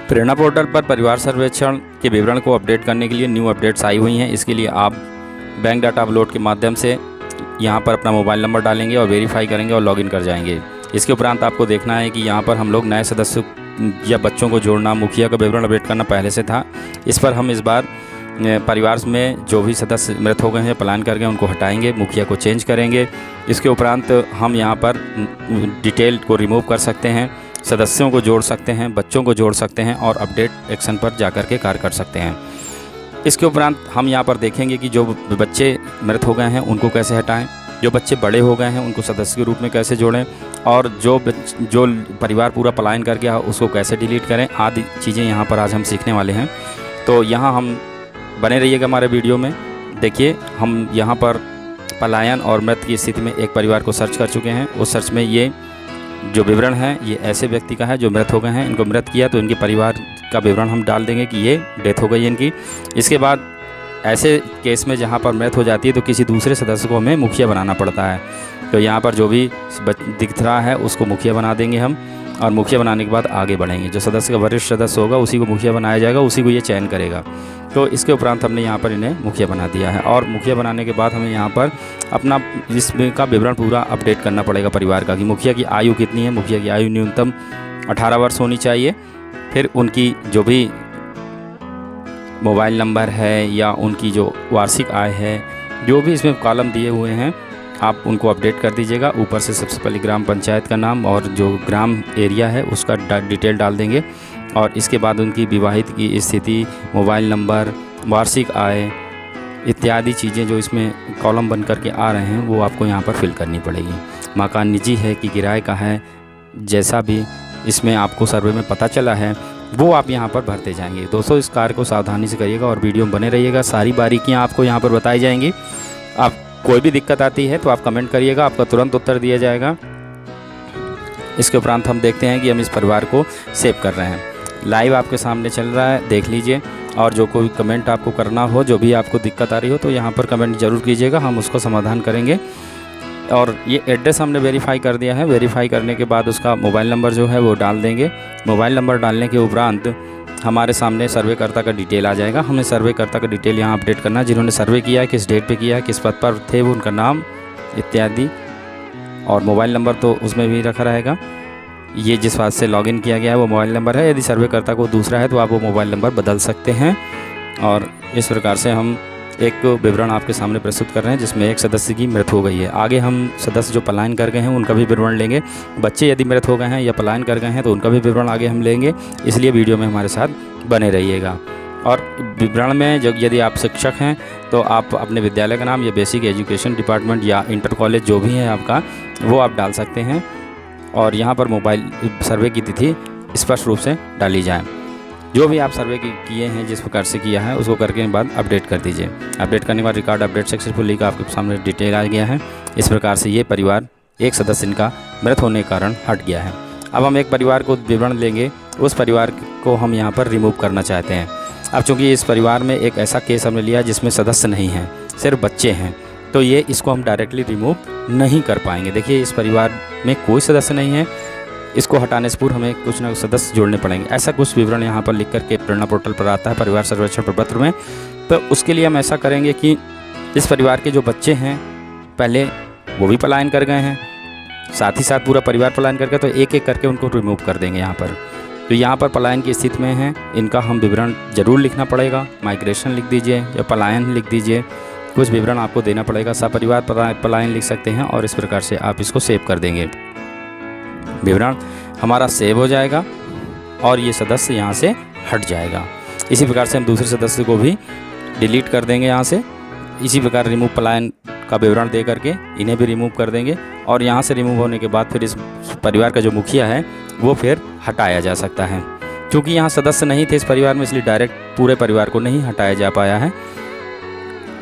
प्रेरणा portal पर परिवार सर्वेक्षण के विवरण को अपडेट करने के लिए न्यू अपडेट्स आई हुई हैं। इसके लिए आप बैंक डाटा अपलोड के माध्यम से यहां पर अपना मोबाइल नंबर डालेंगे और वेरीफाई करेंगे और लॉगिन कर जाएंगे। इसके उपरांत आपको देखना है कि यहां पर हम लोग नए सदस्य या बच्चों को जोड़ना, मुखिया का विवरण अपडेट करना पहले से था। इस पर हम इस बार परिवार में जो भी सदस्य मृत हो गए हैं, पलायन कर गए, उनको हटाएंगे, मुखिया को चेंज करेंगे। इसके उपरांत हम यहाँ पर डिटेल को रिमूव कर सकते हैं, सदस्यों को जोड़ सकते हैं, बच्चों को जोड़ सकते हैं और अपडेट एक्शन पर जाकर के कार्य कर सकते हैं। इसके उपरांत हम यहाँ पर देखेंगे कि जो बच्चे मृत हो गए हैं उनको कैसे हटाएं, जो बच्चे बड़े हो गए हैं उनको सदस्य के रूप में कैसे जोड़ें और जो परिवार पूरा पलायन कर गया उसको कैसे डिलीट करें, आदि चीज़ें यहाँ पर आज हम सीखने वाले हैं। तो यहाँ हम बने रहिएगा हमारे वीडियो में। देखिए, हम यहाँ पर पलायन और मृत की स्थिति में एक परिवार को सर्च कर चुके हैं। उस सर्च में ये जो विवरण है ये ऐसे व्यक्ति का है जो मृत हो गए हैं, इनको मृत किया तो इनके परिवार का विवरण हम डाल देंगे कि ये डेथ हो गई है इनकी। इसके बाद ऐसे केस में जहाँ पर मृत हो जाती है तो किसी दूसरे सदस्य को हमें मुखिया बनाना पड़ता है। तो यहाँ पर जो भी दिख रहा है उसको मुखिया बना देंगे हम, और मुखिया बनाने के बाद आगे बढ़ेंगे। जो सदस्य का वरिष्ठ सदस्य होगा उसी को मुखिया बनाया जाएगा, उसी को ये चयन करेगा। तो इसके उपरांत हमने यहाँ पर इन्हें मुखिया बना दिया है और मुखिया बनाने के बाद हमें यहाँ पर अपना इसका विवरण पूरा अपडेट करना पड़ेगा परिवार का, कि मुखिया की आयु कितनी है। मुखिया की आयु न्यूनतम 18 वर्ष होनी चाहिए। फिर उनकी जो भी मोबाइल नंबर है या उनकी जो वार्षिक आय है, जो भी इसमें कॉलम दिए हुए हैं आप उनको अपडेट कर दीजिएगा। ऊपर से सबसे पहले ग्राम पंचायत का नाम और जो ग्राम एरिया है उसका डिटेल डाल देंगे और इसके बाद उनकी विवाहित की स्थिति, मोबाइल नंबर, वार्षिक आय इत्यादि चीज़ें जो इसमें कॉलम बन करके आ रहे हैं वो आपको यहाँ पर फिल करनी पड़ेगी। मकान निजी है कि किराए का है, जैसा भी इसमें आपको सर्वे में पता चला है वो आप यहाँ पर भरते जाएंगे। दोस्तों, इस कार्य को सावधानी से करिएगा और वीडियो में बने रहिएगा। सारी बारीकियाँ आपको यहाँ पर बताई जाएंगी। आप कोई भी दिक्कत आती है तो आप कमेंट करिएगा, आपका तुरंत उत्तर दिया जाएगा। इसके उपरांत हम देखते हैं कि हम इस परिवार को सेव कर रहे हैं। लाइव आपके सामने चल रहा है, देख लीजिए। और जो कोई कमेंट आपको करना हो, जो भी आपको दिक्कत आ रही हो तो यहाँ पर कमेंट ज़रूर कीजिएगा, हम उसको समाधान करेंगे। और ये एड्रेस हमने वेरीफाई कर दिया है। वेरीफाई करने के बाद उसका मोबाइल नंबर जो है वो डाल देंगे। मोबाइल नंबर डालने के उपरांत हमारे सामने सर्वेकर्ता का डिटेल आ जाएगा। हमें सर्वेकर्ता का डिटेल यहाँ अपडेट करना है, जिन्होंने सर्वे किया है, किस डेट पे किया है, किस पद पर थे, वो उनका नाम इत्यादि, और मोबाइल नंबर तो उसमें भी रखा रहेगा। ये जिस बात से लॉगिन किया गया है वो मोबाइल नंबर है। यदि सर्वेकर्ता को दूसरा है तो आप वो मोबाइल नंबर बदल सकते हैं। और इस प्रकार से हम एक विवरण आपके सामने प्रस्तुत कर रहे हैं जिसमें एक सदस्य की मृत हो गई है। आगे हम सदस्य जो पलायन कर गए हैं उनका भी विवरण लेंगे। बच्चे यदि मृत हो गए हैं या पलायन कर गए हैं तो उनका भी विवरण आगे हम लेंगे, इसलिए वीडियो में हमारे साथ बने रहिएगा। और विवरण में जब यदि आप शिक्षक हैं तो आप अपने विद्यालय का नाम या बेसिक एजुकेशन डिपार्टमेंट या इंटर कॉलेज जो भी है आपका वो आप डाल सकते हैं। और यहाँ पर मोबाइल सर्वे की तिथि स्पष्ट रूप से डाली जाए। जो भी आप सर्वे किए हैं, जिस प्रकार से किया है उसको करके बाद अपडेट कर दीजिए। अपडेट करने के बाद रिकॉर्ड अपडेट सक्सेसफुली का आपके सामने डिटेल आ गया है। इस प्रकार से ये परिवार एक सदस्य इनका मृत होने के कारण हट गया है। अब हम एक परिवार को विवरण लेंगे, उस परिवार को हम यहाँ पर रिमूव करना चाहते हैं। अब चूँकि इस परिवार में एक ऐसा केस हमने लिया जिसमें सदस्य नहीं हैं, सिर्फ बच्चे हैं, तो ये इसको हम डायरेक्टली रिमूव नहीं कर पाएंगे। देखिए, इस परिवार में कोई सदस्य नहीं है, इसको हटाने से पूर्व हमें कुछ ना कुछ सदस्य जोड़ने पड़ेंगे। ऐसा कुछ विवरण यहाँ पर लिख करके प्रेरणा पोर्टल पर आता है परिवार सर्वेक्षण प्रपत्र में। तो उसके लिए हम ऐसा करेंगे कि इस परिवार के जो बच्चे हैं पहले वो भी पलायन कर गए हैं, साथ ही साथ पूरा परिवार पलायन करके, तो एक एक करके उनको रिमूव कर देंगे यहाँ पर। तो यहाँ पर पलायन की स्थिति में हैं, इनका हम विवरण ज़रूर लिखना पड़ेगा। माइग्रेशन लिख दीजिए या पलायन लिख दीजिए, कुछ विवरण आपको देना पड़ेगा। सपरिवार पलायन लिख सकते हैं और इस प्रकार से आप इसको सेव कर देंगे। विवरण हमारा सेव हो जाएगा और ये सदस्य यहाँ से हट जाएगा। इसी प्रकार से हम दूसरे सदस्य को भी डिलीट कर देंगे यहाँ से। इसी प्रकार रिमूव पलायन का विवरण दे करके इन्हें भी रिमूव कर देंगे। और यहाँ से रिमूव होने के बाद फिर इस परिवार का जो मुखिया है वो फिर हटाया जा सकता है। क्योंकि यहाँ सदस्य नहीं थे इस परिवार में, इसलिए डायरेक्ट पूरे परिवार को नहीं हटाया जा पाया है।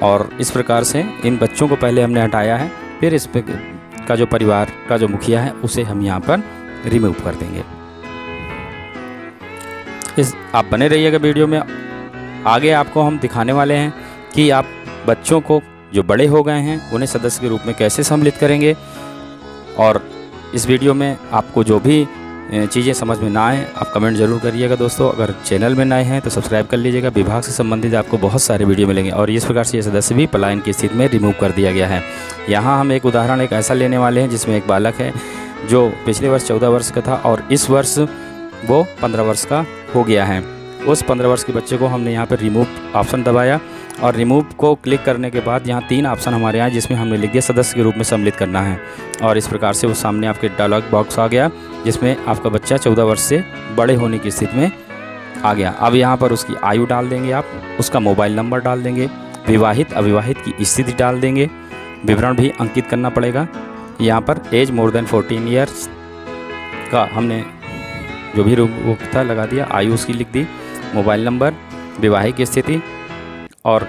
और इस प्रकार से इन बच्चों को पहले हमने हटाया है, फिर इस का जो परिवार का जो मुखिया है उसे हम यहाँ पर रिमूव कर देंगे। आप बने रहिएगा वीडियो में। आगे आपको हम दिखाने वाले हैं कि आप बच्चों को जो बड़े हो गए हैं उन्हें सदस्य के रूप में कैसे सम्मिलित करेंगे। और इस वीडियो में आपको जो भी चीज़ें समझ में ना आए आप कमेंट ज़रूर करिएगा दोस्तों। अगर चैनल में नए हैं तो सब्सक्राइब कर लीजिएगा। विभाग से संबंधित आपको बहुत सारे वीडियो मिलेंगे और इस प्रकार से ये सदस्य भी पलायन की स्थिति में रिमूव कर दिया गया है। यहाँ हम एक उदाहरण एक ऐसा लेने वाले हैं जिसमें एक बालक है जो पिछले वर्ष 14 वर्ष का था और इस वर्ष वो 15 वर्ष का हो गया है। उस 15 वर्ष के बच्चे को हमने यहाँ पर रिमूव ऑप्शन दबाया और रिमूव को क्लिक करने के बाद यहाँ 3 ऑप्शन हमारे यहाँ जिसमें हमने लिख दिया सदस्य के रूप में सम्मिलित करना है और इस प्रकार से वो सामने आपके डायलॉग बॉक्स आ गया जिसमें आपका बच्चा 14 वर्ष से बड़े होने की स्थिति में आ गया। अब यहाँ पर उसकी आयु डाल देंगे आप, उसका मोबाइल नंबर डाल देंगे, विवाहित अविवाहित की स्थिति डाल देंगे, विवरण भी अंकित करना पड़ेगा। यहाँ पर एज मोर देन 14 ईयर्स का हमने जो भी वो था लगा दिया, आयु उसकी लिख दी, मोबाइल नंबर, विवाहित की स्थिति और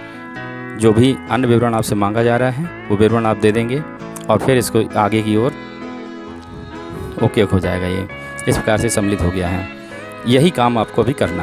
जो भी अन्य विवरण आपसे मांगा जा रहा है वो विवरण आप दे देंगे और फिर इसको आगे की ओर ओके हो जाएगा। ये इस प्रकार से सम्मिलित हो गया है। यही काम आपको भी करना है।